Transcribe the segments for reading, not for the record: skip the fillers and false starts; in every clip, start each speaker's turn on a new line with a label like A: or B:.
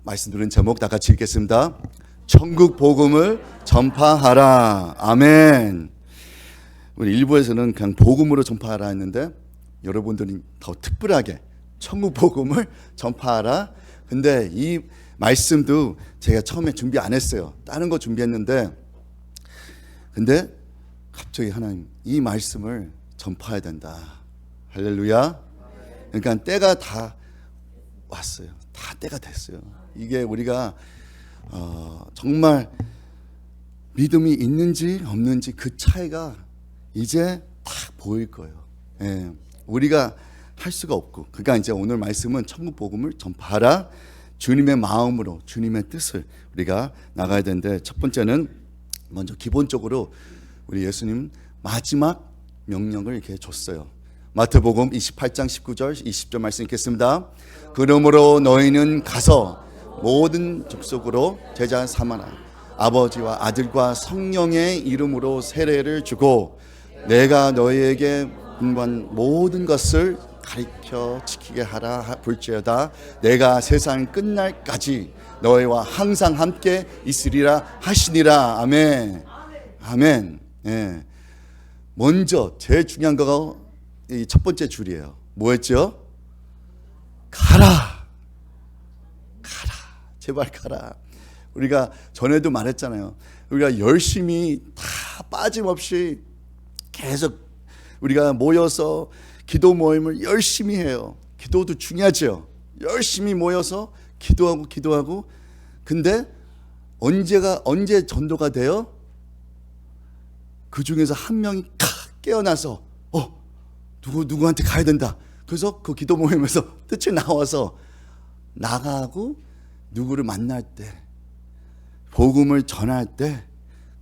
A: 말씀 들은 제목 다 같이 읽겠습니다. 천국 복음을 전파하라. 아멘. 우리 일부에서는 그냥 복음으로 전파하라 했는데 여러분들이 더 특별하게 천국 복음을 전파하라. 근데 이 말씀도 제가 처음에 준비 안 했어요. 다른 거 준비했는데 근데 갑자기 하나님 이 말씀을 전파해야 된다. 할렐루야. 그러니까 때가 다 왔어요. 다 때가 됐어요. 이게 우리가 정말 믿음이 있는지 없는지 그 차이가 이제 딱 보일 거예요. 예, 우리가 할 수가 없고, 그러니까 이제 오늘 말씀은 천국 복음을 전파하라. 주님의 마음으로 주님의 뜻을 우리가 나가야 되는데, 첫 번째는 먼저 기본적으로 우리 예수님 마지막 명령을 이렇게 줬어요. 마태복음 28장 19절 20절 말씀 읽겠습니다. 그러므로 너희는 가서 모든 족속으로 제자 삼아라. 아버지와 아들과 성령의 이름으로 세례를 주고 내가 너희에게 분부한 모든 것을 가르쳐 지키게 하라 볼지어다. 내가 세상 끝날까지 너희와 항상 함께 있으리라 하시니라. 아멘. 아멘. 예. 먼저 제일 중요한 거가 이 첫 번째 줄이에요. 뭐였죠? 가라. 가라. 제발 가라. 우리가 전에도 말했잖아요. 우리가 열심히 다 빠짐없이 계속 우리가 모여서 기도 모임을 열심히 해요. 기도도 중요하죠. 열심히 모여서 기도하고 근데 언제 전도가 돼요? 그 중에서 한 명이 깨어나서 누구한테 가야 된다. 그래서 그 기도 모임에서 뜻이 나와서 나가고 누구를 만날 때, 복음을 전할 때,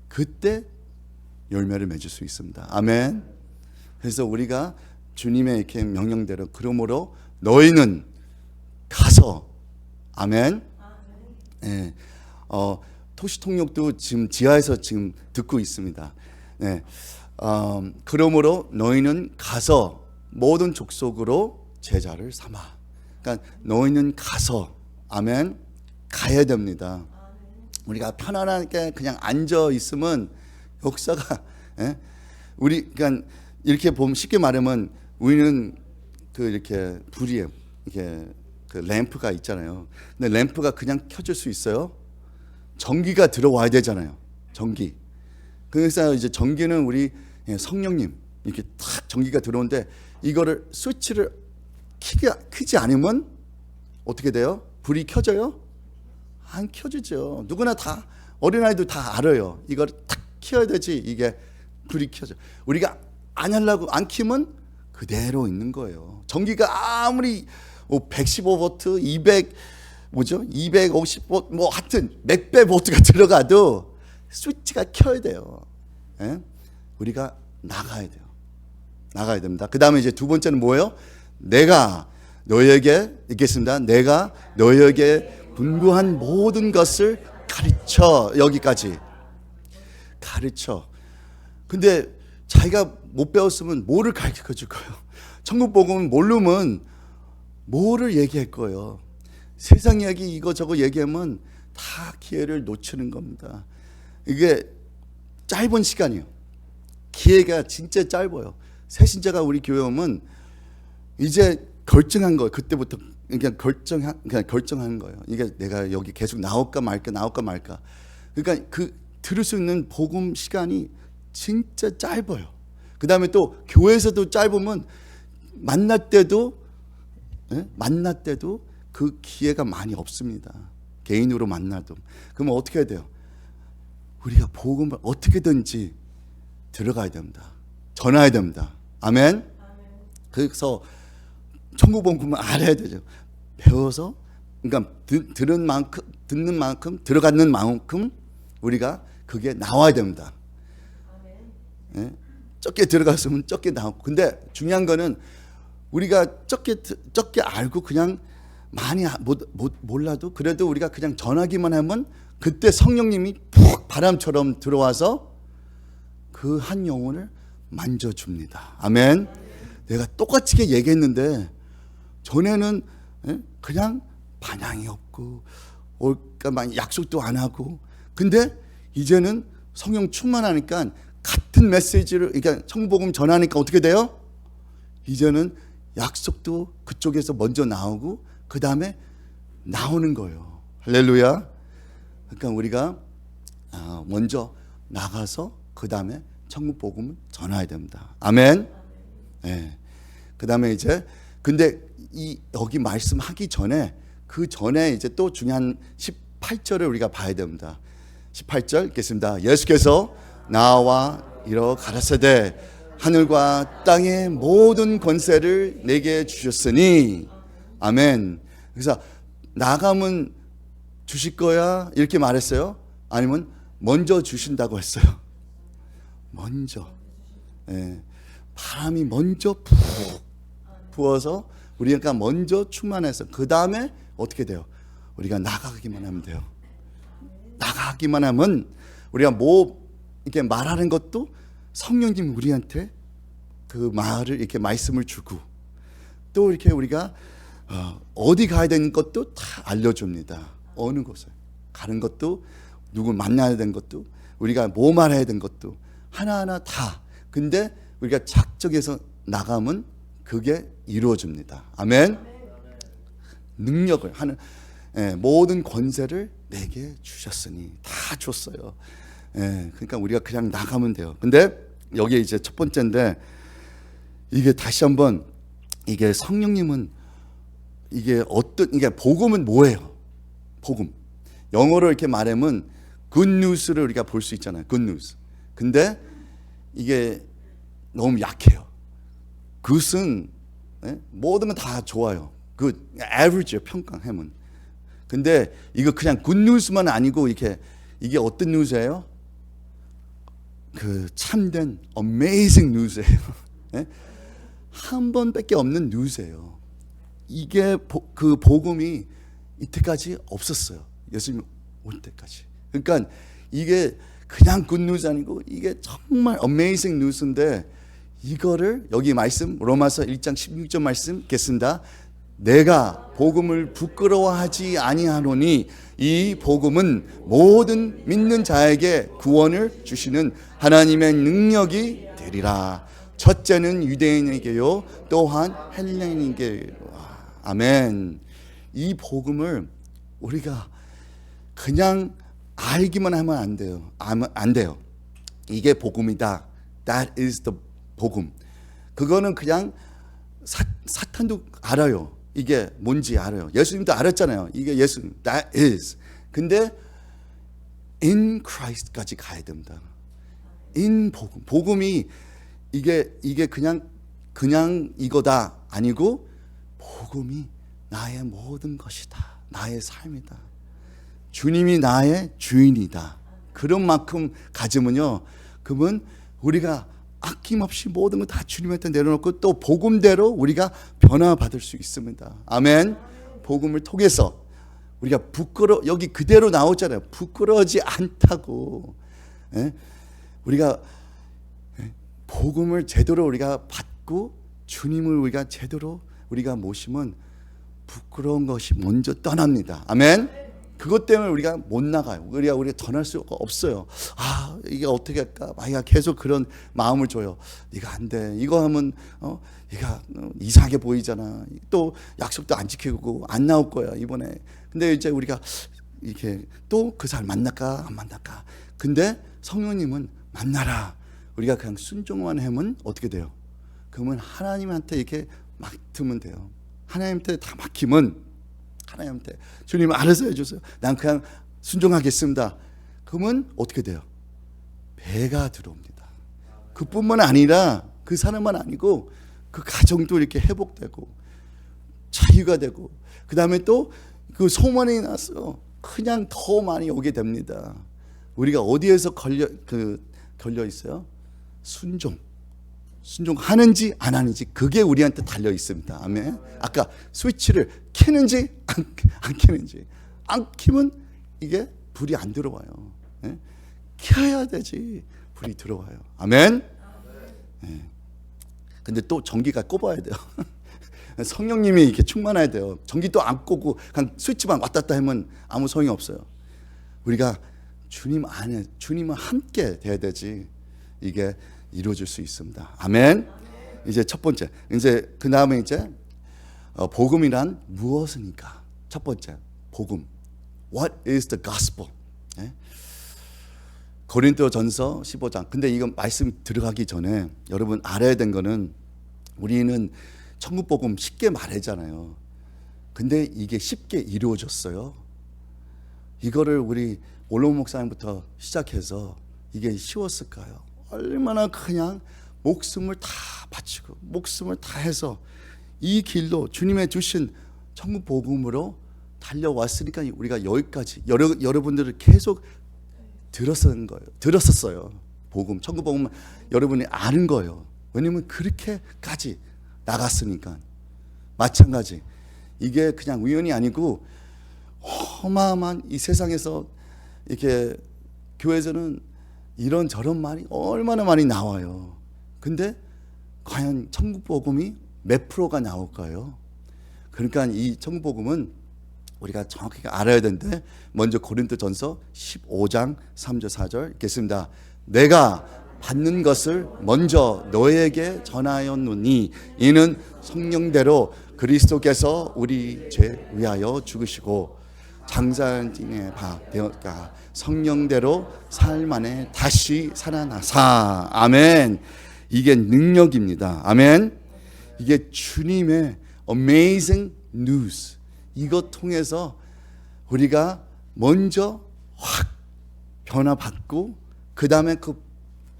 A: 그때 열매를 맺을 수 있습니다. 아멘. 그래서 우리가 주님의 이렇게 명령대로, 그러므로 너희는 가서, 아멘. 네. 토시통역도 지금 지하에서 지금 듣고 있습니다. 네. 그러므로 너희는 가서 모든 족속으로 제자를 삼아. 그러니까 너희는 가서, 아멘, 가야 됩니다. 우리가 편안하게 그냥 앉아 있으면 역사가, 그러니까 이렇게 보면 쉽게 말하면 우리는 이렇게 불이에요. 이렇게 그 램프가 있잖아요. 근데 램프가 그냥 켜질 수 있어요? 전기가 들어와야 되잖아요. 전기. 그래서 이제 전기는 우리 성령님 이렇게 탁 전기가 들어오는데 이거를 스위치를 켜지 않으면 어떻게 돼요? 불이 켜져요? 안 켜지죠. 누구나 다 어린아이도 다 알아요. 이걸 탁 켜야 되지 이게 불이 켜져. 우리가 안 하려고 안 켜면 그대로 있는 거예요. 전기가 아무리 115V, 250V 뭐 하여튼 몇백 볼트가 들어가도 스위치가 켜야 돼요. 예? 우리가 나가야 돼요. 나가야 됩니다. 그 다음에 이제 두 번째는 뭐예요? 내가 너희에게 읽겠습니다. 내가 너희에게 분부한 모든 것을 가르쳐. 여기까지 가르쳐. 근데 자기가 못 배웠으면 뭐를 가르쳐 줄 거예요? 천국 복음은 모르면 뭐를 얘기할 거예요? 세상 이야기 이거저거 얘기하면 다 기회를 놓치는 겁니다. 이게 짧은 시간이에요. 기회가 진짜 짧아요. 새신자가 우리 교회 오면 이제 결정한 거예요. 그때부터 그냥 결정한 거예요. 이게 내가 여기 계속 나올까 말까. 그러니까 들을 수 있는 복음 시간이 진짜 짧아요. 그 다음에 또 교회에서도 짧으면 만날 때도 그 기회가 많이 없습니다. 개인으로 만나도. 그러면 어떻게 해야 돼요? 우리가 복음을 어떻게든지 들어가야 됩니다. 전해야 됩니다. 아멘. 그래서 천국 복음을 알아야 되죠. 배워서, 그러니까 듣는 만큼 들어가는 만큼 우리가 그게 나와야 됩니다. 예? 적게 들어갔으면 적게 나오고. 근데 중요한 거는 우리가 적게 알고 그냥 많이 몰라도 그래도 우리가 그냥 전하기만 하면 그때 성령님이 푹 바람처럼 들어와서 그 한 영혼을 만져줍니다. 아멘. 내가 똑같이 얘기했는데 전에는 그냥 반향이 없고 올까 막 약속도 안 하고. 근데 이제는 성령 충만하니까 같은 메시지를, 그러니까 천국복음 전하니까 어떻게 돼요? 이제는 약속도 그쪽에서 먼저 나오고 그 다음에 나오는 거예요. 할렐루야. 그러니까 우리가 먼저 나가서 그 다음에 천국 복음을 전해야 됩니다. 아멘. 네. 그 다음에 이제 근데 여기 말씀하기 전에 그 전에 이제 또 중요한 18절을 우리가 봐야 됩니다. 18절 읽겠습니다. 예수께서 나와 이러 가라사대 하늘과 땅의 모든 권세를 내게 주셨으니. 아멘. 그래서 나가면 주실 거야 이렇게 말했어요? 아니면 먼저 주신다고 했어요? 먼저. 예. 바람이 먼저 푹 부어서 우리가 먼저 충만해서 그 다음에 어떻게 돼요? 우리가 나가기만 하면 돼요. 나가기만 하면 우리가 뭐 이렇게 말하는 것도 성령님 우리한테 그 말을 이렇게 말씀을 주고 또 이렇게 우리가 어디 가야 되는 것도 다 알려줍니다. 어느 곳에 가는 것도 누구 만나야 되는 것도 우리가 뭐 말해야 되는 것도 하나하나 다. 근데 우리가 작정해서 나가면 그게 이루어집니다. 아멘. 능력을 하는 모든 권세를 내게 주셨으니 다 줬어요. 그러니까 우리가 그냥 나가면 돼요. 근데 여기에 이제 첫 번째인데 이게 다시 한번 이게 성령님은 이게 이게 복음은 뭐예요? 복음. 영어로 이렇게 말하면 good news를 우리가 볼 수 있잖아요. good news. 근데 이게 너무 약해요. good은 모든 건 다 좋아요. good, average예요. 평가하면. 근데 이거 그냥 good news만 아니고 이게 어떤 뉴스예요? 그 참된 amazing news예요. 한 번밖에 없는 뉴스예요. 이게 그 복음이 이때까지 없었어요. 예수님 올 때까지. 그러니까 이게 그냥 굿뉴스 아니고 이게 정말 어메이징 뉴스인데 이거를 여기 말씀 로마서 1장 16절 말씀 읽겠습니다. 내가 복음을 부끄러워하지 아니하노니 이 복음은 모든 믿는 자에게 구원을 주시는 하나님의 능력이 되리라. 첫째는 유대인에게요 또한 헬레인에게. 아멘. 이 복음을 우리가 그냥 알기만 하면 안 돼요. 안 돼요. 이게 복음이다. That is the 복음. 그거는 그냥 사탄도 알아요. 이게 뭔지 알아요. 예수님도 알았잖아요. 이게 예수님. That is. 근데 in Christ까지 가야 됩니다. in 복음. 복음이 이게 그냥 이거다 아니고 복음이 나의 모든 것이다. 나의 삶이다. 주님이 나의 주인이다. 그런 만큼 가지면요. 그러면 우리가 아낌없이 모든 거 다 주님한테 내려놓고 또 복음대로 우리가 변화받을 수 있습니다. 아멘. 복음을 통해서 우리가 여기 그대로 나오잖아요. 부끄러워하지 않다고. 우리가 복음을 제대로 우리가 받고 주님을 우리가 제대로 우리가 모시면 부끄러운 것이 먼저 떠납니다. 아멘. 그것 때문에 우리가 못 나가요. 우리가 전할 수가 없어요. 이게 어떻게 할까? 마이가 계속 그런 마음을 줘요. 네가 안 돼. 이거 하면 네가 이상하게 보이잖아. 또 약속도 안 지키고 안 나올 거야 이번에. 근데 이제 우리가 이렇게 또 그 사람 만날까 안 만날까? 근데 성령님은 만나라. 우리가 그냥 순종만 하면 어떻게 돼요? 그러면 하나님한테 이렇게 맡으면 돼요. 하나님한테 다 맡기면 하나님한테 주님 알아서 해주세요. 난 그냥 순종하겠습니다. 그러면 어떻게 돼요? 배가 들어옵니다. 그뿐만 아니라 그 사람만 아니고 그 가정도 이렇게 회복되고 자유가 되고 그 다음에 또 그 소문이 나서 그냥 더 많이 오게 됩니다. 우리가 어디에서 걸려 있어요? 순종하는지 안 하는지 그게 우리한테 달려 있습니다. 아멘. 아까 스위치를 켜는지 안 켜는지 안 켜면 이게 불이 안 들어와요. 켜야 되지 불이 들어와요. 아멘. 근데 또 전기가 꼽아야 돼요. 성령님이 이렇게 충만해야 돼요. 전기도 안 끄고 그냥 스위치만 왔다 갔다 하면 아무 소용이 없어요. 우리가 주님 안에 주님과 함께 돼야 되지 이게 이루어질 수 있습니다. 아멘. 이제 첫 번째, 이제 그 다음에 이제 복음이란 무엇입니까? 첫 번째, 복음. What is the gospel? 고린도전서 15장. 근데 이거 말씀 들어가기 전에 여러분 알아야 된 거는 우리는 천국 복음 쉽게 말하잖아요. 근데 이게 쉽게 이루어졌어요. 이거를 우리 올로몬 목사님부터 시작해서 이게 쉬웠을까요? 얼마나 그냥 목숨을 다 바치고 목숨을 다 해서 이 길로 주님의 주신 천국 복음으로 달려왔으니까 우리가 여기까지 여러분들을 계속 들었었어요. 복음, 천국 복음 여러분이 아는 거예요. 왜냐면 그렇게까지 나갔으니까. 마찬가지. 이게 그냥 우연이 아니고 어마어마한 이 세상에서 이렇게 교회에서는 이런 저런 말이 얼마나 많이 나와요. 근데 과연 천국 복음이 몇 프로가 나올까요? 그러니까 이 천국 복음은 우리가 정확하게 알아야 되는데 먼저 고린도전서 15장 3절 4절 읽겠습니다. 내가 받는 것을 먼저 너에게 전하였노니 이는 성령대로 그리스도께서 우리 죄 위하여 죽으시고 장사진의 바 되었다 성령대로 삶 안에 다시 살아나사. 아멘. 이게 능력입니다. 아멘. 이게 주님의 amazing news. 이것 통해서 우리가 먼저 확 변화받고 그 다음에 그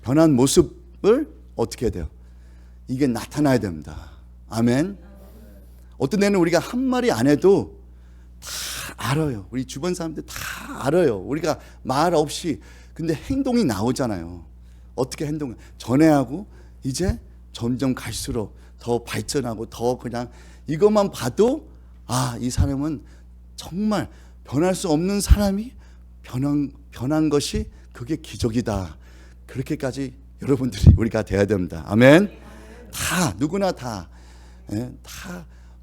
A: 변한 모습을 어떻게 해야 돼요? 이게 나타나야 됩니다. 아멘. 어떤 데는 우리가 한 말이 안 해도 다 알아요. 우리 주변 사람들 다 알아요. 우리가 말 없이. 근데 행동이 나오잖아요. 어떻게 행동을 전해하고 이제 점점 갈수록 더 발전하고 더 그냥 이것만 봐도 아, 이 사람은 정말 변할 수 없는 사람이 변한 것이 그게 기적이다. 그렇게까지 여러분들이 우리가 돼야 됩니다. 아멘. 다 누구나 다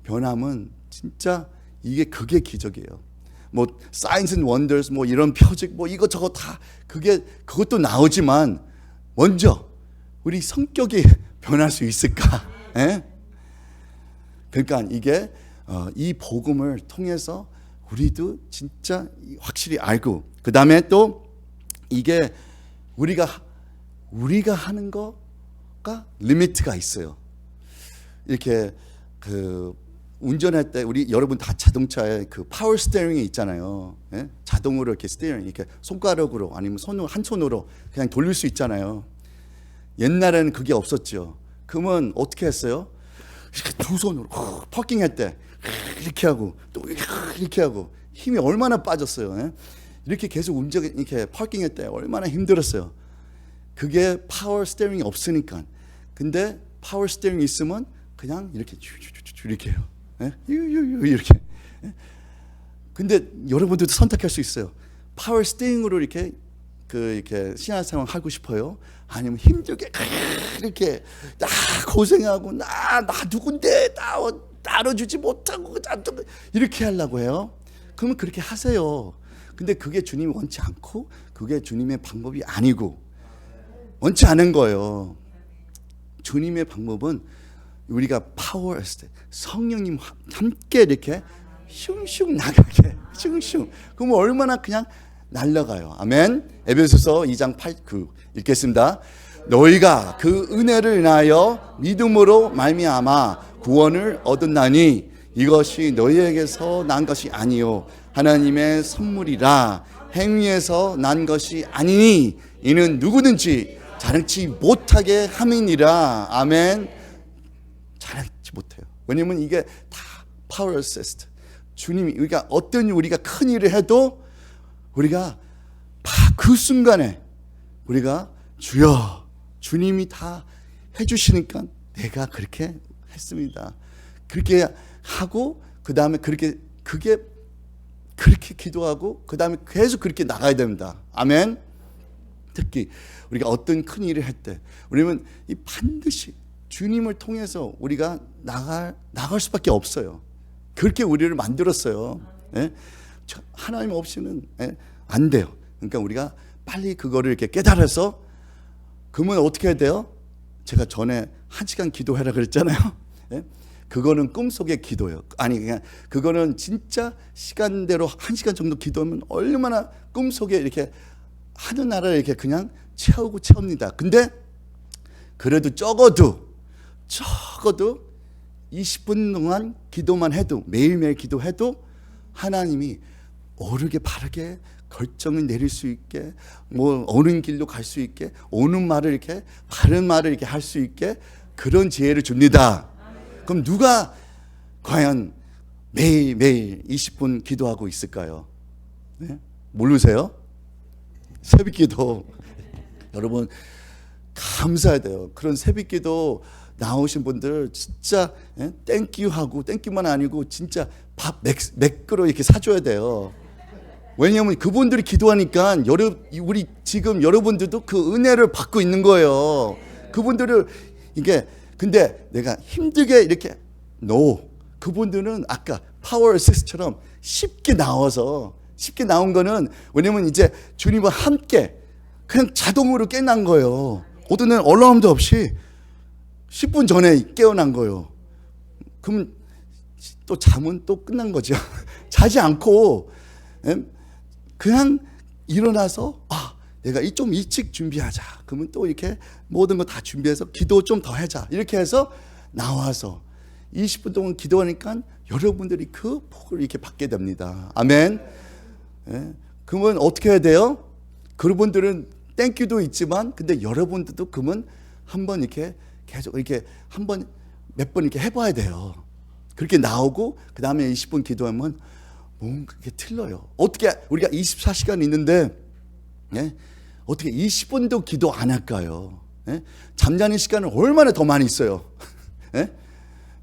A: 변함은 진짜 이게 그게 기적이에요. 뭐 사인스 앤 원더스 뭐 이런 표적 뭐 이것저것 다 그것도 나오지만 먼저 우리 성격이 변할 수 있을까? 그러니까 이게 이 복음을 통해서 우리도 진짜 확실히 알고 그 다음에 또 이게 우리가 하는 거가 리미트가 있어요. 이렇게 그 운전할 때 우리 여러분 다 자동차에 그 파워 스티어링이 있잖아요. 자동으로 이렇게 스티어링 이렇게 손가락으로 아니면 한 손으로 그냥 돌릴 수 있잖아요. 옛날에는 그게 없었죠. 그러면 어떻게 했어요? 이렇게 두 손으로 파킹할 때 이렇게 하고 또 이렇게 하고 힘이 얼마나 빠졌어요. 이렇게 계속 이렇게 파킹할 때 얼마나 힘들었어요. 그게 파워 스티어링이 없으니까. 근데 파워 스티어링이 있으면 그냥 이렇게 이렇게 해요. 이렇게. 근데 여러분들도 선택할 수 있어요. 파워 스티어링으로 이렇게 신앙생활 하고 싶어요? 아니면 힘들게 이렇게 나 고생하고 나 누군데 나 다뤄주지 못하고 이렇게 하려고 해요? 그러면 그렇게 하세요. 근데 그게 주님이 원치 않고 그게 주님의 방법이 아니고 원치 않은 거예요. 주님의 방법은 우리가 파워했을 때 성령님 함께 이렇게 슝슝 나가게 슝슝 그러면 얼마나 그냥 날아가요. 아멘. 에베소서 2장 8-9 읽겠습니다. 너희가 그 은혜를 인하여 믿음으로 말미암아 구원을 얻었나니 이것이 너희에게서 난 것이 아니요 하나님의 선물이라 행위에서 난 것이 아니니 이는 누구든지 자랑치 못하게 함이니라. 아멘. 자랑치 못해요. 왜냐면 이게 다 파워 어시스트. 주님이 우리가 큰 일을 해도 우리가 그 순간에 우리가 주여 주님이 다 해주시니까 내가 그렇게 했습니다. 그렇게 하고 그 다음에 그렇게 기도하고 그 다음에 계속 그렇게 나가야 됩니다. 아멘. 특히 우리가 어떤 큰 일을 할 때 우리는 반드시 주님을 통해서 우리가 나갈 수밖에 없어요. 그렇게 우리를 만들었어요. 예? 하나님 없이는 안 돼요. 그러니까 우리가 빨리 그거를 이렇게 깨달아서, 그러면 어떻게 해야 돼요? 제가 전에 1시간 기도해라 그랬잖아요. 예? 그거는 꿈속의 기도예요. 아니, 그냥 그거는 진짜 시간대로 1시간 정도 기도하면 얼마나 꿈속에 이렇게 하늘나라를 이렇게 그냥 채웁니다. 근데 그래도 적어도 20분 동안 기도만 해도, 매일매일 기도해도 하나님이 옳게 바르게 결정을 내릴 수 있게, 뭐 오는 길로 갈 수 있게, 오는 말을 이렇게 바른 말을 이렇게 할 수 있게 그런 지혜를 줍니다. 그럼 누가 과연 매일매일 20분 기도하고 있을까요? 네? 모르세요? 새벽기도 여러분 감사해야 돼요. 그런 새벽기도 나오신 분들 진짜 땡큐 하고, 땡큐만 아니고 진짜 밥 몇 그릇 이렇게 사줘야 돼요. 왜냐하면 그분들이 기도하니까 우리 지금 여러분들도 그 은혜를 받고 있는 거예요. 그분들을 이게, 근데 내가 힘들게 이렇게 그분들은 아까 파워 어시스트처럼 쉽게 나온 거는, 왜냐면 이제 주님과 함께 그냥 자동으로 깨어난 거예요. 어떤 애는 얼라움도 없이 10분 전에 깨어난 거예요. 그러면 또 잠은 또 끝난 거죠. 자지 않고 그냥 일어나서 내가 좀 일찍 준비하자. 그러면 또 이렇게 모든 거 다 준비해서 기도 좀 더 하자. 이렇게 해서 나와서 20분 동안 기도하니까 여러분들이 그 복을 이렇게 받게 됩니다. 아멘. 그러면 어떻게 해야 돼요? 그분들은 땡큐도 있지만, 근데 여러분들도 그러면 한번 이렇게 계속 이렇게 몇 번 이렇게 해봐야 돼요. 그렇게 나오고 그 다음에 20분 기도하면 뭔가 그게 틀려요. 어떻게 우리가 24시간 있는데 어떻게 20분도 기도 안 할까요? 잠자는 시간은 얼마나 더 많이 있어요.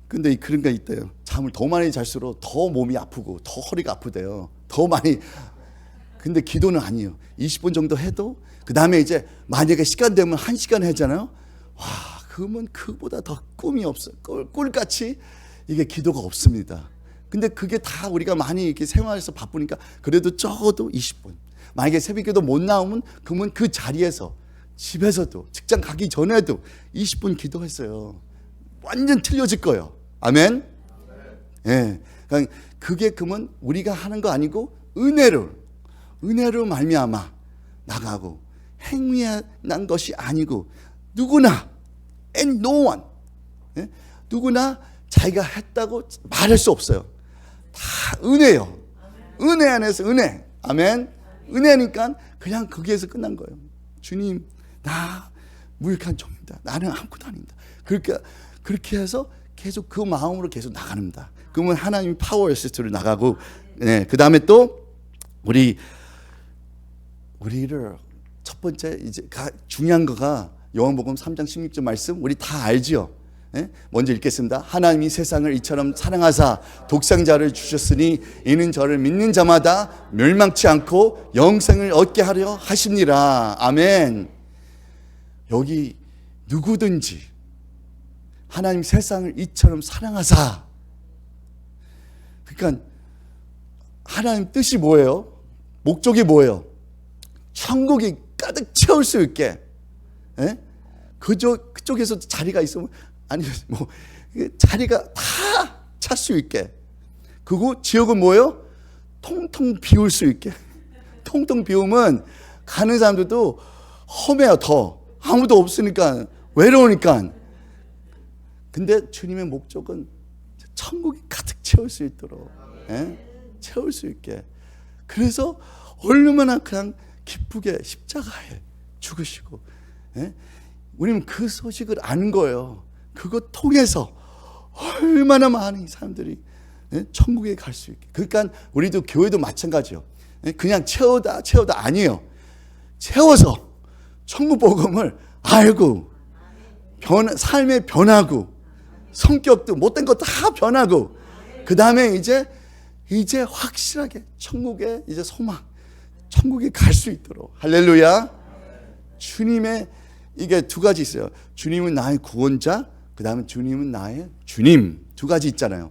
A: 근데 그런 게 있대요. 잠을 더 많이 잘수록 더 몸이 아프고 더 허리가 아프대요. 더 많이. 근데 기도는 아니에요. 20분 정도 해도 그 다음에 이제 만약에 시간 되면 1시간 하잖아요. 와, 그러면 그보다 더 꿈이 없어요. 꿀같이 이게 기도가 없습니다. 근데 그게 다 우리가 많이 이렇게 생활에서 바쁘니까 그래도 적어도 20분. 만약에 새벽기도 못 나오면 그러면 그 자리에서, 집에서도, 직장 가기 전에도 20분 기도했어요. 완전 틀려질 거예요. 아멘. 예. 그러니까 그게 그러면 우리가 하는 거 아니고 은혜로 말미암아 나가고, 행위한 것이 아니고, 누구나 and no one, 누구나 자기가 했다고 말할 수 없어요. 다 은혜요. 은혜 안에서 은혜. 아멘. 은혜니까 그냥 거기에서 끝난 거예요. 주님, 나 무익한 종입니다. 나는 아무것도 아닙니다. 그렇게 해서 계속 그 마음으로 계속 나갑니다. 그러면 하나님이 파워 어시스트로 나가고, 그 다음에 또 우리를 첫 번째 이제 중요한 거가 요한복음 3장 16절 말씀 우리 다 알죠? 먼저 읽겠습니다. 하나님이 세상을 이처럼 사랑하사 독생자를 주셨으니 이는 저를 믿는 자마다 멸망치 않고 영생을 얻게 하려 하십니다. 아멘. 여기 누구든지 하나님 세상을 이처럼 사랑하사, 그러니까 하나님 뜻이 뭐예요? 목적이 뭐예요? 천국이 가득 채울 수 있게, 그쪽에서 자리가 있으면, 아니 뭐 자리가 다 찰 수 있게, 그리고 지역은 뭐예요? 통통 비울 수 있게. 통통 비우면 가는 사람들도 험해요. 더 아무도 없으니까, 외로우니까. 근데 주님의 목적은 천국이 가득 채울 수 있도록, 채울 수 있게. 그래서 얼마나 그냥 기쁘게 십자가에 죽으시고, 우리는 그 소식을 아는 거예요. 그거 통해서 얼마나 많은 사람들이 천국에 갈 수 있게. 그러니까 우리도 교회도 마찬가지요. 그냥 채우다 아니에요. 채워서 천국 복음을 알고, 삶의 변하고, 성격도 못된 거 다 변하고, 그 다음에 이제 확실하게 천국의 이제 소망, 천국에 갈 수 있도록. 할렐루야. 주님의 이게 두 가지 있어요. 주님은 나의 구원자, 그 다음에 주님은 나의 주님. 두 가지 있잖아요.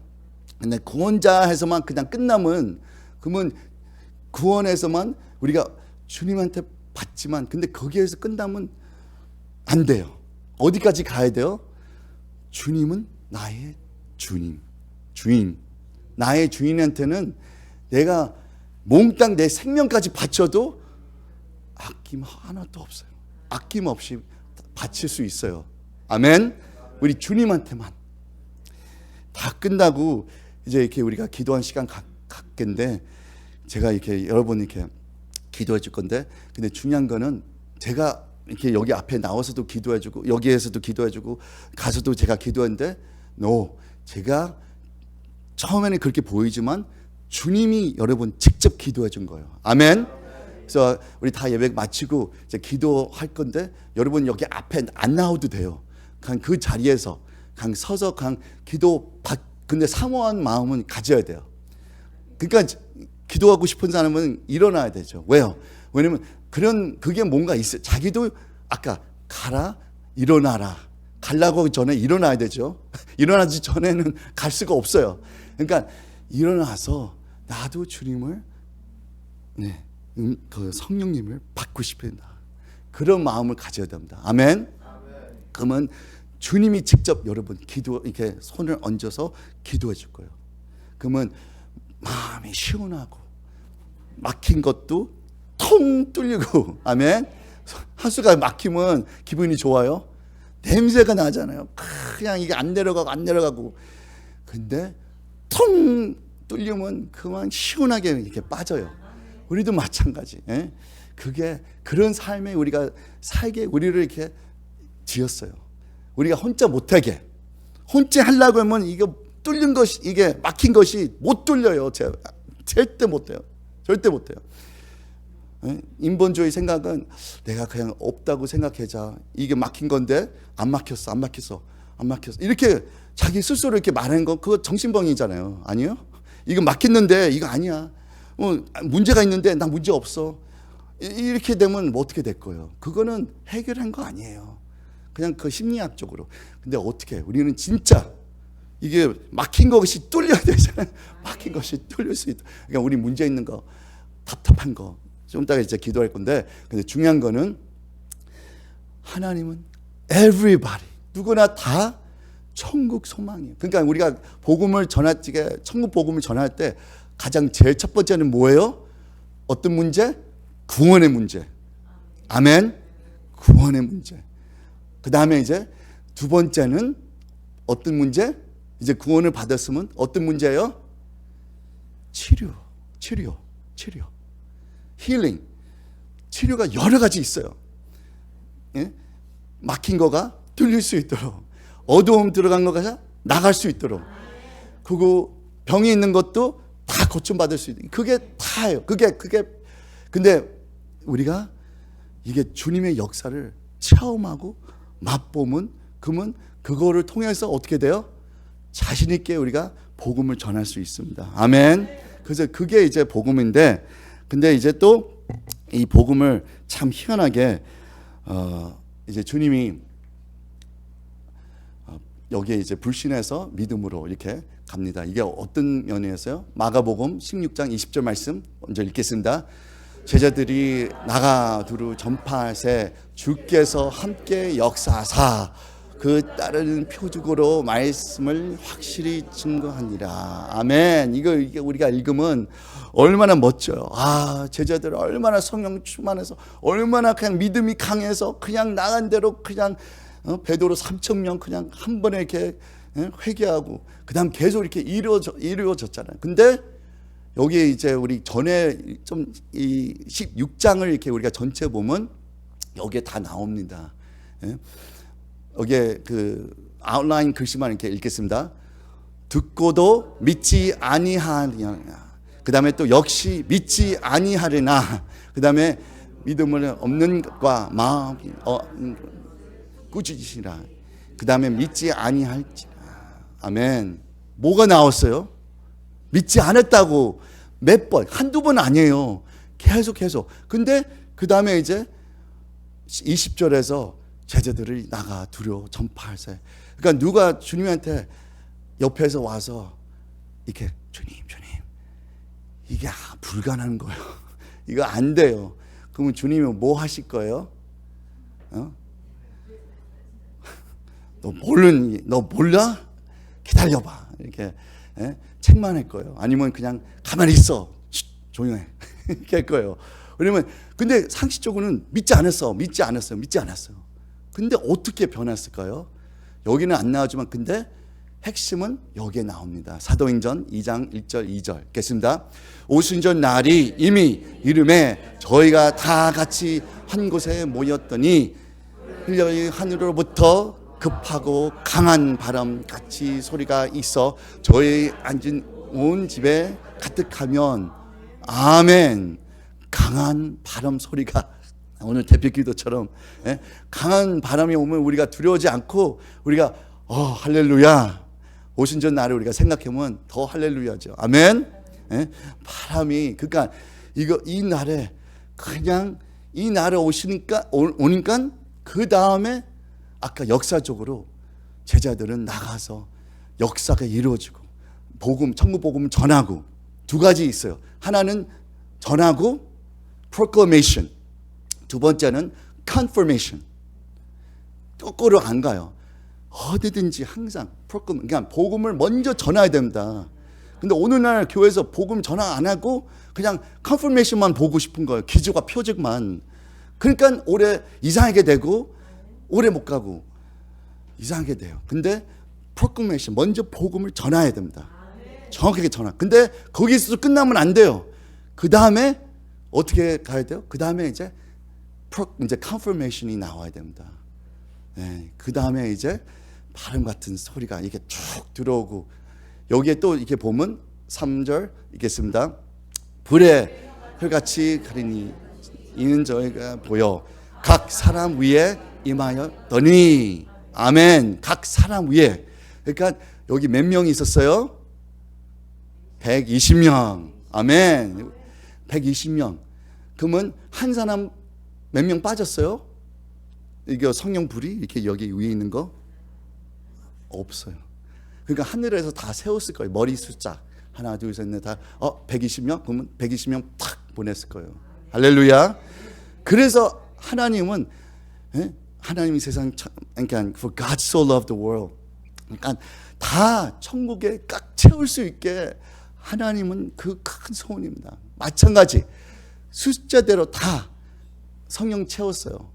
A: 근데 구원자에서만 그냥 끝나면, 그러면 구원에서만 우리가 주님한테 받지만, 근데 거기에서 끝나면 안 돼요. 어디까지 가야 돼요? 주님은 나의 주님, 주인. 나의 주인한테는 내가 몽땅 내 생명까지 바쳐도 아낌 하나도 없어요. 아낌없이 바칠 수 있어요. 아멘. 우리 주님한테만. 다 끝나고 이제 이렇게 우리가 기도한 시간 갖겠는데, 제가 이렇게 여러분 이렇게 기도해 줄 건데, 근데 중요한 거는 제가 이렇게 여기 앞에 나와서도 기도해 주고 여기에서도 기도해 주고 가서도 제가 기도했는데, 제가 처음에는 그렇게 보이지만 주님이 여러분 직접 기도해 준 거예요. 아멘. 그래서 우리 다 예배 마치고 이제 기도할 건데, 여러분 여기 앞에 안 나와도 돼요. 그냥 그 자리에서 그냥 서서 그냥 근데 사모한 마음은 가져야 돼요. 그러니까 기도하고 싶은 사람은 일어나야 되죠. 왜요? 왜냐면 그게 뭔가 있어요. 자기도 아까 가라, 일어나라. 가려고 하기 전에 일어나야 되죠. 일어나기 전에는 갈 수가 없어요. 그러니까 일어나서 나도 주님을, 그 성령님을 받고 싶다. 그런 마음을 가져야 됩니다. 아멘. 그러면 주님이 직접 여러분 이렇게 손을 얹어서 기도해 줄 거예요. 그러면 마음이 시원하고 막힌 것도 통 뚫리고, 아멘. 하수가 막히면 기분이 좋아요. 냄새가 나잖아요. 그냥 이게 안 내려가고. 근데 통 뚫리면 그만 시원하게 이렇게 빠져요. 우리도 마찬가지. 그게 그런 삶에 우리가 살게 우리를 이렇게 지었어요. 우리가 혼자 못하게, 혼자 하려고 하면 이게 뚫린 것이, 이게 막힌 것이 못 뚫려요. 절대 못해요. 절대 못해요. 인본주의 생각은 내가 그냥 없다고 생각하자. 이게 막힌 건데 안 막혔어. 이렇게 자기 스스로 이렇게 말하는 건 그거 정신병이잖아요. 아니요? 이거 막혔는데 이거 아니야. 문제가 있는데 나 문제 없어. 이렇게 되면 뭐 어떻게 될 거예요? 그거는 해결한 거 아니에요. 그냥 그 심리학적으로. 근데 어떻게? 우리는 진짜 이게 막힌 것이 뚫려야 되잖아요. 막힌 것이 뚫릴 수 있다. 그러니까 우리 문제 있는 거, 답답한 거, 좀 이따가 이제 기도할 건데, 근데 중요한 거는 하나님은 everybody, 누구나 다 천국 소망이에요. 그러니까 우리가 복음을 천국 복음을 전할 때 가장 제일 첫 번째는 뭐예요? 어떤 문제? 구원의 문제. 아멘. 구원의 문제. 그 다음에 이제 두 번째는 어떤 문제? 이제 구원을 받았으면 어떤 문제예요? 치료. 힐링. 치료가 여러 가지 있어요. 막힌 거가 뚫릴 수 있도록, 어두움 들어간 거가 나갈 수 있도록, 그리고 병이 있는 것도 다 고침받을 수 있도록. 그게 다예요. 근데 우리가 이게 주님의 역사를 체험하고 맛보면, 그러면 그거를 통해서 어떻게 돼요? 자신 있게 우리가 복음을 전할 수 있습니다. 아멘. 그래서 그게 이제 복음인데, 근데 이제 또 이 복음을 참 희한하게 이제 주님이 여기에 이제 불신해서 믿음으로 이렇게 갑니다. 이게 어떤 면이었어요? 마가복음 16장 20절 말씀 먼저 읽겠습니다. 제자들이 나가 두루 전파하세 주께서 함께 역사하사 그 따르는 표적으로 말씀을 확실히 증거하니라. 아멘. 이게 우리가 읽으면 얼마나 멋져요. 제자들 얼마나 성령 충만해서, 얼마나 그냥 믿음이 강해서 그냥 나간 대로 그냥 베드로 3,000명 그냥 한 번에 이렇게 회개하고, 그다음 계속 이렇게 이루어졌잖아요. 근데 여기에 이제 우리 전에 좀 이 16장을 이렇게 우리가 전체 보면 여기에 다 나옵니다. 여기에 그 아웃라인 글씨만 이렇게 읽겠습니다. 듣고도 믿지 아니하리라. 그 다음에 또 역시 믿지 아니하리나. 그 다음에 믿음을 없는 것과 마음이 꾸짖으시라. 그 다음에 믿지 아니할지라. 아멘. 뭐가 나왔어요? 믿지 않았다고 몇 번, 한두 번 아니에요. 계속. 근데 그 다음에 이제 20절에서 제자들을 나가 두려 전파하세. 그러니까 누가 주님한테 옆에서 와서 이렇게 주님 이게 불가능한 거예요. 이거 안 돼요. 그러면 주님이 뭐 하실 거예요? 너 몰라? 기다려봐. 이렇게 책망할 거예요. 아니면 그냥 가만히 있어. 조용해. 이렇게 할 거예요. 왜냐면 근데 상식적으로는 믿지 않았어요. 근데 어떻게 변했을까요? 여기는 안 나오지만 근데 핵심은 여기에 나옵니다. 사도행전 2장 1절 2절 읽겠습니다. 오순절 날이 이미 이름에 저희가 다 같이 한 곳에 모였더니 하늘로부터 급하고 강한 바람 같이 소리가 있어 저희 앉은 온 집에 가득하면 아멘. 강한 바람 소리가 오늘 대표 기도처럼 강한 바람이 오면 우리가 두려워하지 않고 우리가 할렐루야. 오순절 날을 우리가 생각하면 더 할렐루야죠. 아멘. 바람이 그러니까 이 날에 그냥 이 날에 오니까 그 다음에 아까 역사적으로 제자들은 나가서 역사가 이루어지고 천국 복음을 전하고 두 가지 있어요. 하나는 전하고 proclamation. 두 번째는 confirmation. 거꾸로 안 가요. 어디든지 항상 그러니까 복음을 먼저 전해야 됩니다. 근데 오늘날 교회에서 복음 전화 안 하고 그냥 confirmation만 보고 싶은 거예요. 기조가 표적만. 그러니까 오래 이상하게 되고 오래 못 가고 이상하게 돼요. 근데 proclamation 먼저 복음을 전해야 됩니다. 정확하게 전하. 근데 거기서 끝나면 안 돼요. 그 다음에 어떻게 가야 돼요? 그 다음에 이제 confirmation이 나와야 됩니다. 그 다음에 이제 바람 같은 소리가 이렇게 쭉 들어오고 여기에 또 이렇게 보면 3절 읽겠습니다. 불에 혈같이 가리니 이는 저희가 보여 각 사람 위에 임하였더니 아멘. 각 사람 위에. 그러니까 여기 몇 명이 있었어요? 120명. 아멘. 120명. 그러면 한 사람 몇 명 빠졌어요? 이게 성령 불이 이렇게 여기 위에 있는 거 없어요. 그러니까 하늘에서 다 세웠을 거예요. 머리 숫자 하나 둘 셋 넷 다 120명 그러면 120명 탁 보냈을 거예요. 할렐루야. 그래서 하나님은 하나님이 세상 그러니까 for God so loved the world. 그러니까 다 천국에 꽉 채울 수 있게 하나님은 그 큰 소원입니다. 마찬가지 숫자대로 다 성령 채웠어요.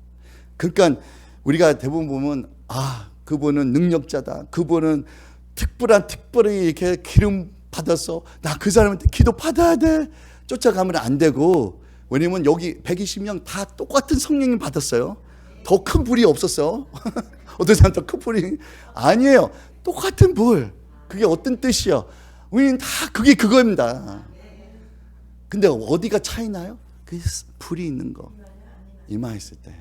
A: 그러니까 우리가 대부분 보면 그분은 능력자다. 그분은 특별히 이렇게 기름 받아서 나 그 사람한테 기도 받아야 돼. 쫓아가면 안 되고 왜냐면 여기 120명 다 똑같은 성령님 받았어요. 더 큰 불이 없었어. 어떤 사람 더 큰 불이 아니에요. 똑같은 불. 그게 어떤 뜻이야? 우리는 다 그게 그거입니다. 근데 어디가 차이나요? 그 불이 있는 거 임하였을 때.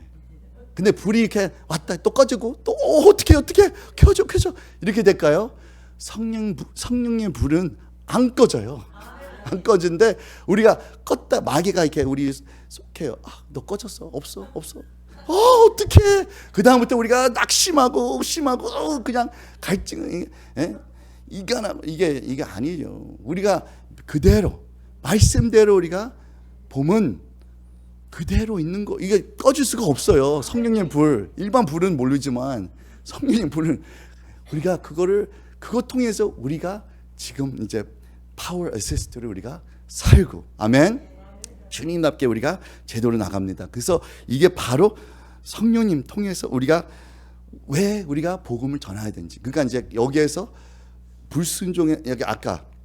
A: 근데 불이 이렇게 왔다 또 꺼지고 또 어떻게 켜져 이렇게 될까요? 성령의 불은 안 꺼져요. 안 꺼진데 우리가 껐다 마귀가 이렇게 우리 속해요. 너 꺼졌어? 없어? 어떡해? 그 다음부터 우리가 낙심하고 그냥 갈증. 이게 아니에요. 우리가 그대로 말씀대로 우리가 보면 그대로 있는 거 이게 꺼질 수가 없어요. 성령의 불 일반 불은 모르지만 성령의 불은 우리가 그거 통해서 우리가 지금 이제 파워 어시스트를 우리가 살고 아멘. 주님답게 우리가 제대로 나갑니다. 그래서 이게 바로 성령님 통해서 우리가 왜 우리가 복음을 전해야 되는지. 그러니까 이제 여기에서 불순종에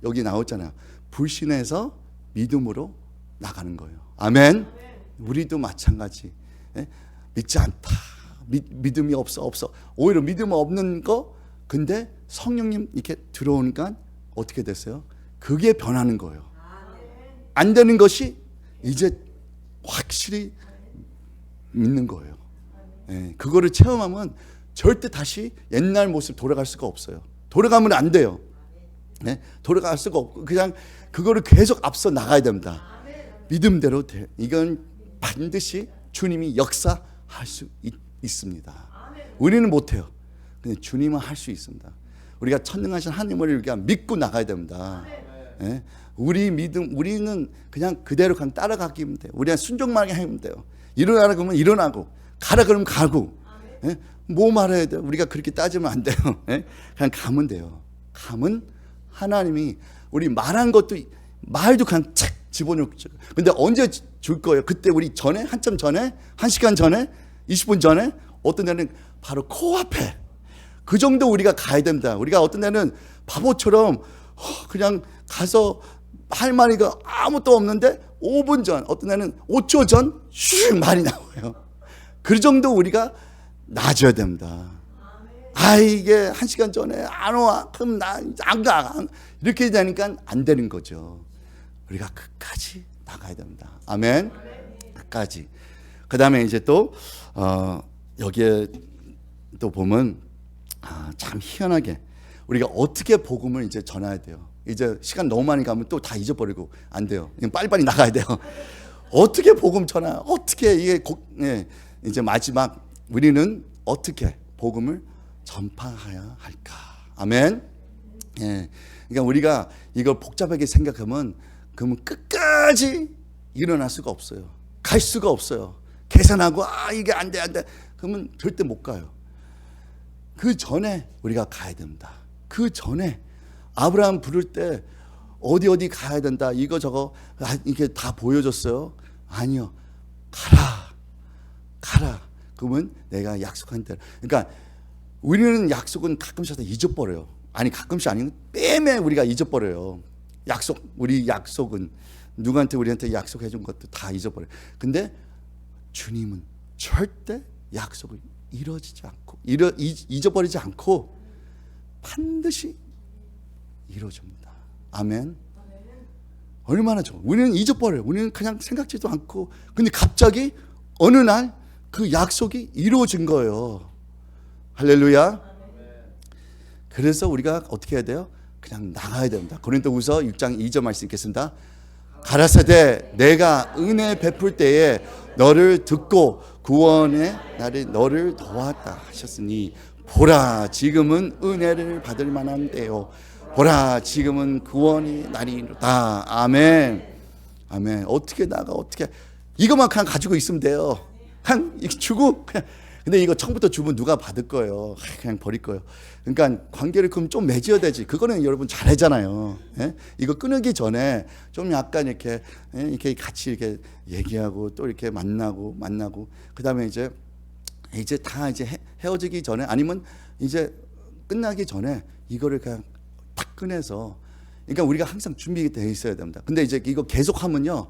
A: 여기 나왔잖아요. 불신에서 믿음으로 나가는 거예요. 아멘. 우리도 마찬가지. 믿지 않다. 믿음이 없어. 오히려 믿음 없는 거. 근데 성령님 이렇게 들어오니까 어떻게 됐어요? 그게 변하는 거예요. 안 되는 것이 이제 확실히 믿는 거예요. 그거를 체험하면 절대 다시 옛날 모습 돌아갈 수가 없어요. 돌아가면 안 돼요. 돌아갈 수가 없고 그냥 그거를 계속 앞서 나가야 됩니다. 믿음대로 돼. 이건 반드시 주님이 역사할 수 있습니다. 우리는 못해요. 근데 주님은 할 수 있습니다. 우리가 천능하신 하나님을 우리가 믿고 나가야 됩니다. 예? 우리 믿음, 우리는 그냥 그대로 그냥 따라가기면 돼요. 우리가 순종만 하면 돼요. 일어나라 그러면 일어나고, 가라 그러면 가고. 예? 뭐 말해야 돼요? 우리가 그렇게 따지면 안 돼요. 예? 그냥 가면 돼요. 가면 하나님이 우리 말한 것도, 말도 그냥 착 집어넣죠. 근데 언제 줄 거예요? 그때 우리 전에, 한참 전에, 1시간 전에, 20분 전에, 어떤 데는 바로 코앞에. 그 정도 우리가 가야 됩니다. 우리가 어떤 데는 바보처럼 그냥 가서 할 말이 아무것도 없는데 5분 전, 어떤 데는 5초 전 슉 말이 나와요. 그 정도 우리가 낮아야 됩니다. 아, 이게 1시간 전에 안 와. 그럼 나 안 가. 이렇게 되니까 안 되는 거죠. 우리가 끝까지 나가야 됩니다. 아멘. 끝까지. 그 다음에 이제 또 여기에 또 보면 참 희한하게 우리가 어떻게 복음을 이제 전해야 돼요. 이제 시간 너무 많이 가면 또 다 잊어버리고 안 돼요. 빨리빨리 나가야 돼요. 어떻게 복음 전하? 어떻게 이게 이제 마지막 우리는 어떻게 복음을 전파해야 할까? 아멘. 예. 그러니까 우리가 이걸 복잡하게 생각하면 그러면 끝까지 일어날 수가 없어요. 갈 수가 없어요. 계산하고 이게 안 돼, 안 돼. 그러면 절대 못 가요. 그 전에 우리가 가야 됩니다. 그 전에 아브라함 부를 때 어디 가야 된다. 이거 저거 이게 다 보여줬어요. 아니요. 가라. 그러면 내가 약속한 대로. 그러니까 우리는 약속은 가끔씩 다 잊어버려요. 아니 가끔씩 아니면 매매 우리가 잊어버려요. 우리 약속은 누구한테 우리한테 약속해 준 것도 다 잊어버려요. 근데 주님은 절대 약속을 이루어지지 않고 잊어버리지 않고 반드시 이루어집니다. 아멘. 얼마나 좋아. 우리는 잊어버려요. 우리는 그냥 생각지도 않고 근데 갑자기 어느 날 그 약속이 이루어진 거예요. 할렐루야. 그래서 우리가 어떻게 해야 돼요? 그냥 나가야 됩니다. 고린도후서 6장 2절 말씀 읽겠습니다. 가라사대 내가 은혜 베풀 때에 너를 듣고 구원의 날에 너를 도왔다 하셨으니 보라 지금은 은혜를 받을 만한 때요 보라 지금은 구원의 날이로다. 아멘. 아멘. 어떻게 나가 어떻게 이것만 그냥 가지고 있으면 돼요. 그냥 주고 그냥. 근데 이거 처음부터 주면 누가 받을 거예요? 그냥 버릴 거예요. 그러니까 관계를 그럼 좀 맺어야 되지. 그거는 여러분 잘하잖아요. 예? 이거 끊기 전에 좀 약간 이렇게 같이 이렇게 얘기하고 또 이렇게 만나고 그다음에 이제 다 이제 헤어지기 전에 아니면 이제 끝나기 전에 이거를 그냥 딱 꺼내서 그러니까 우리가 항상 준비되어 있어야 됩니다. 근데 이제 이거 계속 하면요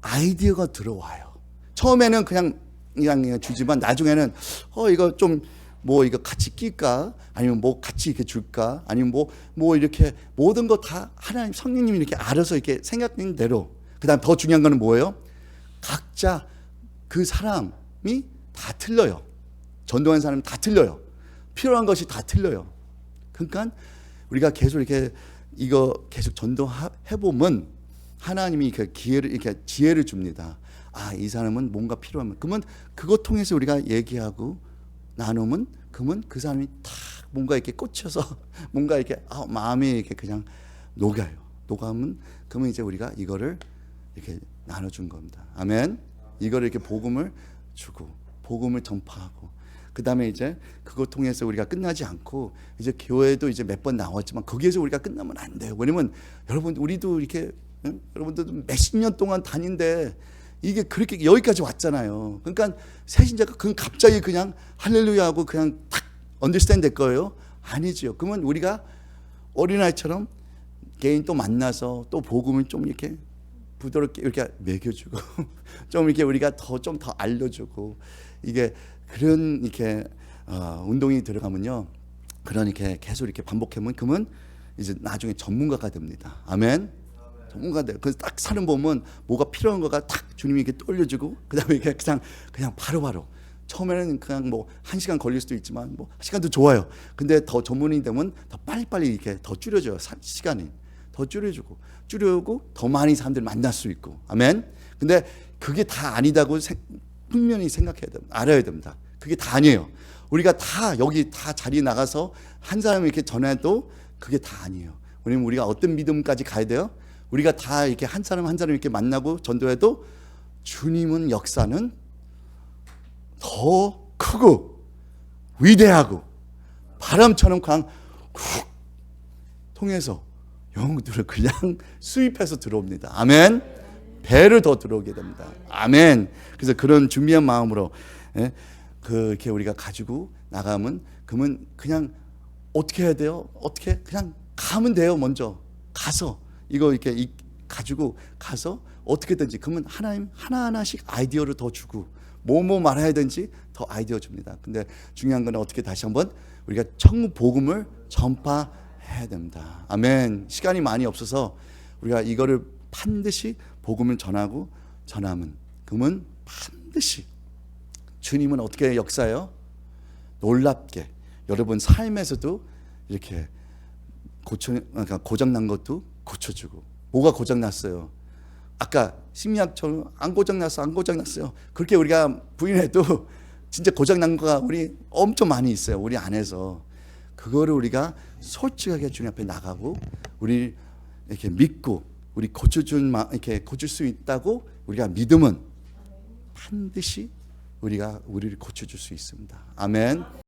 A: 아이디어가 들어와요. 처음에는 그냥 주지만 나중에는 이거 좀 뭐 이거 같이 낄까 아니면 뭐 같이 이렇게 줄까 아니면 뭐 이렇게 모든 거 다 하나님 성령님이 이렇게 알아서 이렇게 생각된 대로. 그다음 더 중요한 거는 뭐예요? 각자 그 사람이 다 틀려요. 전도하는 사람이 다 틀려요. 필요한 것이 다 틀려요. 그러니까 우리가 계속 이렇게 이거 계속 전도해 보면 하나님이 이렇게 기회를 이렇게 지혜를 줍니다. 이 사람은 뭔가 필요하면 그러면 그것 통해서 우리가 얘기하고 나누면 그러면 그 사람이 딱 뭔가 이렇게 꽂혀서 뭔가 이렇게 마음이 이렇게 그냥 녹아면 그러면 이제 우리가 이거를 이렇게 나눠준 겁니다. 아멘. 이거를 이렇게 복음을 주고 복음을 전파하고 그 다음에 이제 그것 통해서 우리가 끝나지 않고 이제 교회도 이제 몇 번 나왔지만 거기에서 우리가 끝나면 안 돼요. 왜냐면 여러분 우리도 이렇게 여러분들도 몇십 년 동안 다닌데 이게 그렇게 여기까지 왔잖아요. 그러니까 새신자가 그냥 갑자기 그냥 할렐루야 하고 그냥 탁 언더스탠드 될 거예요? 아니지요. 그러면 우리가 어린아이처럼 개인 또 만나서 또 복음을 좀 이렇게 부드럽게 이렇게 먹여주고 좀 이렇게 우리가 좀 더 알려주고 이게 그런 이렇게 운동이 들어가면요. 그러니까 계속 이렇게 반복하면 그러면 이제 나중에 전문가가 됩니다. 아멘. 전문가 돼요. 그래서 딱 사람 보면 뭐가 필요한 거가 딱 주님이 이렇게 떠올려주고 그다음에 이렇게 그냥 바로바로 처음에는 그냥 뭐 1시간 걸릴 수도 있지만 뭐 1시간도 좋아요. 근데 더 전문이 되면 더 빨리빨리 이렇게 더 줄여줘요. 시간이 더 줄여고 더 많이 사람들 만날 수 있고 아멘. 근데 그게 다 아니다고 분명히 생각해야 됩니다. 알아야 됩니다. 그게 다 아니에요. 우리가 다 여기 다 자리에 나가서 한 사람 이렇게 전해도 그게 다 아니에요. 왜냐면 우리가 어떤 믿음까지 가야 돼요? 우리가 다 이렇게 한 사람 한 사람 이렇게 만나고 전도해도 주님은 역사는 더 크고 위대하고 바람처럼 그냥 훅 통해서 영들을 그냥 수입해서 들어옵니다. 아멘. 배를 더 들어오게 됩니다. 아멘. 그래서 그런 준비한 마음으로 그렇게 우리가 가지고 나가면 그러면 그냥 어떻게 해야 돼요? 어떻게 그냥 가면 돼요. 먼저 가서 이거 이렇게 가지고 가서 어떻게든지 그러면 하나님 하나하나씩 아이디어를 더 주고 뭐 말해야 되는지 더 아이디어 줍니다. 근데 중요한 건 어떻게 다시 한번 우리가 천국 복음을 전파해야 됩니다. 아멘. 시간이 많이 없어서 우리가 이거를 반드시 복음을 전하면 그러면 반드시 주님은 어떻게 역사해요? 놀랍게 여러분 삶에서도 이렇게 그러니까 고장난 것도 고쳐주고. 뭐가 고장났어요? 아까 심리학처럼 안 고장났어요. 그렇게 우리가 부인해도 진짜 고장난 거가 우리 엄청 많이 있어요. 우리 안에서. 그거를 우리가 솔직하게 주님 앞에 나가고 우리 이렇게 믿고 우리 이렇게 고칠 수 있다고 우리가 믿으면 반드시 우리를 고쳐줄 수 있습니다. 아멘.